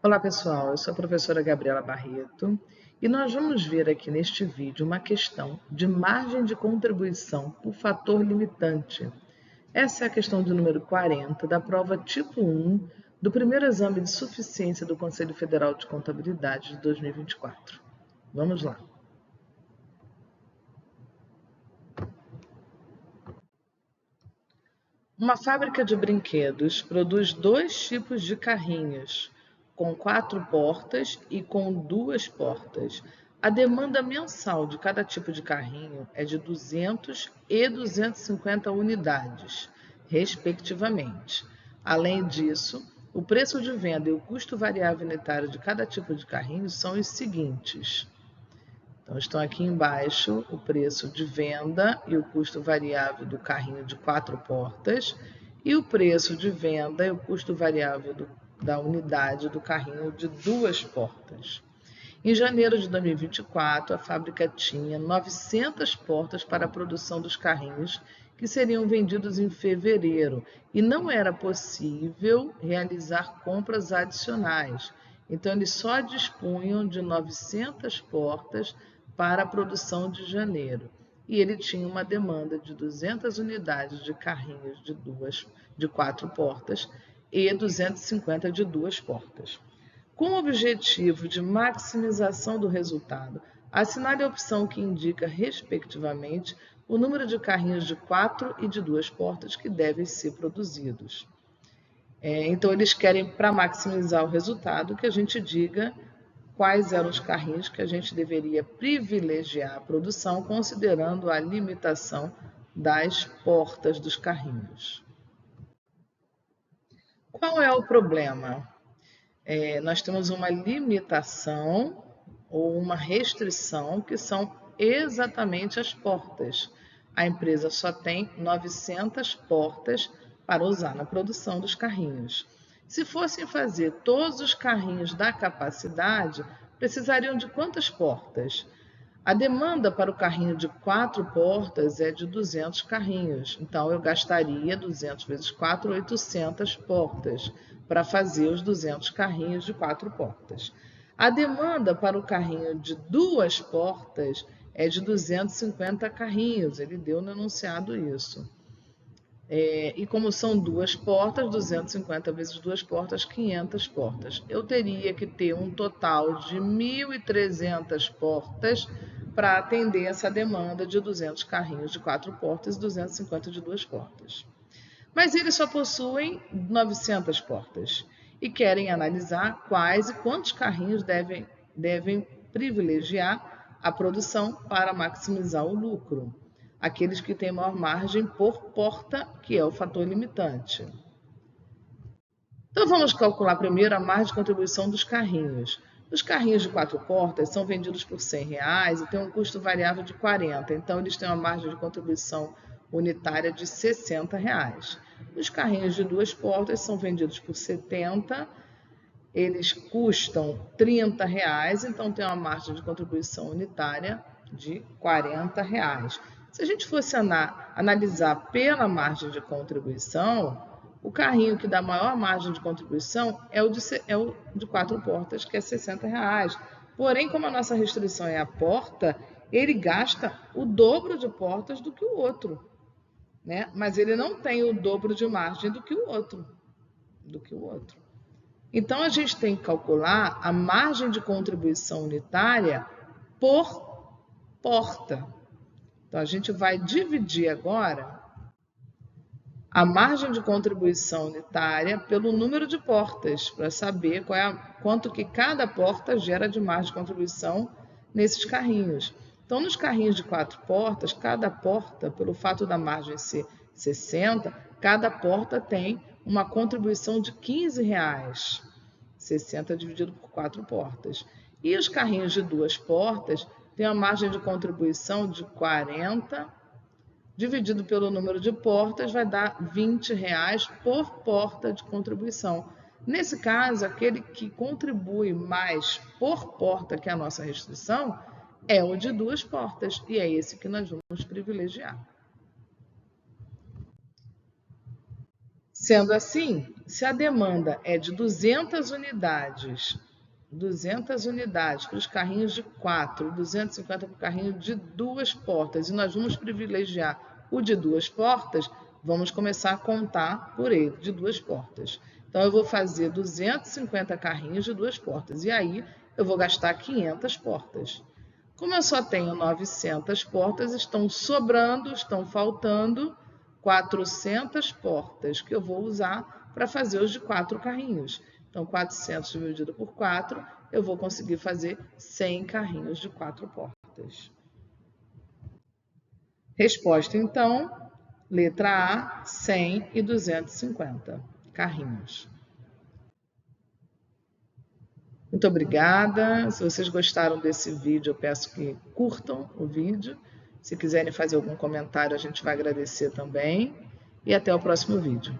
Olá pessoal, eu sou a professora Gabriela Barreto e nós vamos ver aqui neste vídeo uma questão de margem de contribuição por fator limitante. Essa é a questão de número 40 da prova tipo 1 do primeiro exame de suficiência do Conselho Federal de Contabilidade de 2024. Vamos lá. Uma fábrica de brinquedos produz dois tipos de carrinhos, com 4 portas e com 2 portas. A demanda mensal de cada tipo de carrinho é de 200 e 250 unidades, respectivamente. Além disso, o preço de venda e o custo variável unitário de cada tipo de carrinho são os seguintes. Então, estão aqui embaixo o preço de venda e o custo variável do carrinho de 4 portas e o preço de venda e o custo variável da unidade do carrinho de 2 portas. Em janeiro de 2024, a fábrica tinha 900 portas para a produção dos carrinhos que seriam vendidos em fevereiro e não era possível realizar compras adicionais. Então, eles só dispunham de 900 portas para a produção de janeiro. E ele tinha uma demanda de 200 unidades de carrinhos de 4 portas e 250 de 2 portas. Com o objetivo de maximização do resultado, assinale a opção que indica, respectivamente, o número de carrinhos de 4 e de 2 portas que devem ser produzidos. Então, eles querem, para maximizar o resultado, que a gente diga quais eram os carrinhos que a gente deveria privilegiar a produção, considerando a limitação das portas dos carrinhos. Qual é o problema? Nós temos uma limitação ou uma restrição que são exatamente as portas. A empresa só tem 900 portas para usar na produção dos carrinhos. Se fossem fazer todos os carrinhos da capacidade, precisariam de quantas portas? A demanda para o carrinho de 4 portas é de 200 carrinhos, então eu gastaria 200 vezes 4, 800 portas para fazer os 200 carrinhos de 4 portas. A demanda para o carrinho de 2 portas é de 250 carrinhos, ele deu no enunciado isso. E como são 2 portas, 250 vezes 2 portas, 500 portas. Eu teria que ter um total de 1.300 portas para atender essa demanda de 200 carrinhos de 4 portas e 250 de 2 portas. Mas eles só possuem 900 portas e querem analisar quais e quantos carrinhos devem privilegiar a produção para maximizar o lucro. Aqueles que têm maior margem por porta, que é o fator limitante. Então, vamos calcular primeiro a margem de contribuição dos carrinhos. Os carrinhos de 4 portas são vendidos por R$100 e têm um custo variável de 40, então eles têm uma margem de contribuição unitária de R$60. Os carrinhos de 2 portas são vendidos por 70, eles custam R$30, então tem uma margem de contribuição unitária de R$40. Se a gente fosse analisar pela margem de contribuição, o carrinho que dá maior margem de contribuição é o de 4 portas, que é R$60. Porém, como a nossa restrição é a porta, ele gasta o dobro de portas do que o outro, né? Mas ele não tem o dobro de margem do que o outro. Então, a gente tem que calcular a margem de contribuição unitária por porta. Então, a gente vai dividir agora a margem de contribuição unitária pelo número de portas, para saber quanto que cada porta gera de margem de contribuição nesses carrinhos. Então, nos carrinhos de 4 portas, cada porta, pelo fato da margem ser 60, cada porta tem uma contribuição de R$15. 60 dividido por 4 portas. E os carrinhos de 2 portas têm uma margem de contribuição de 40, dividido pelo número de portas, vai dar R$20 por porta de contribuição. Nesse caso, aquele que contribui mais por porta que a nossa restrição é o de 2 portas, e é esse que nós vamos privilegiar. Sendo assim, se a demanda é de 200 unidades para os carrinhos de 4, 250 para o carrinho de 2 portas, e nós vamos privilegiar o de 2 portas, vamos começar a contar por ele, de 2 portas. Então, eu vou fazer 250 carrinhos de 2 portas, e aí eu vou gastar 500 portas. Como eu só tenho 900 portas, estão sobrando, estão faltando 400 portas que eu vou usar para fazer os de 4 carrinhos. Então, 400 dividido por 4, eu vou conseguir fazer 100 carrinhos de 4 portas. Resposta, então, letra A, 100 e 250 carrinhos. Muito obrigada. Se vocês gostaram desse vídeo, eu peço que curtam o vídeo. Se quiserem fazer algum comentário, a gente vai agradecer também. E até o próximo vídeo.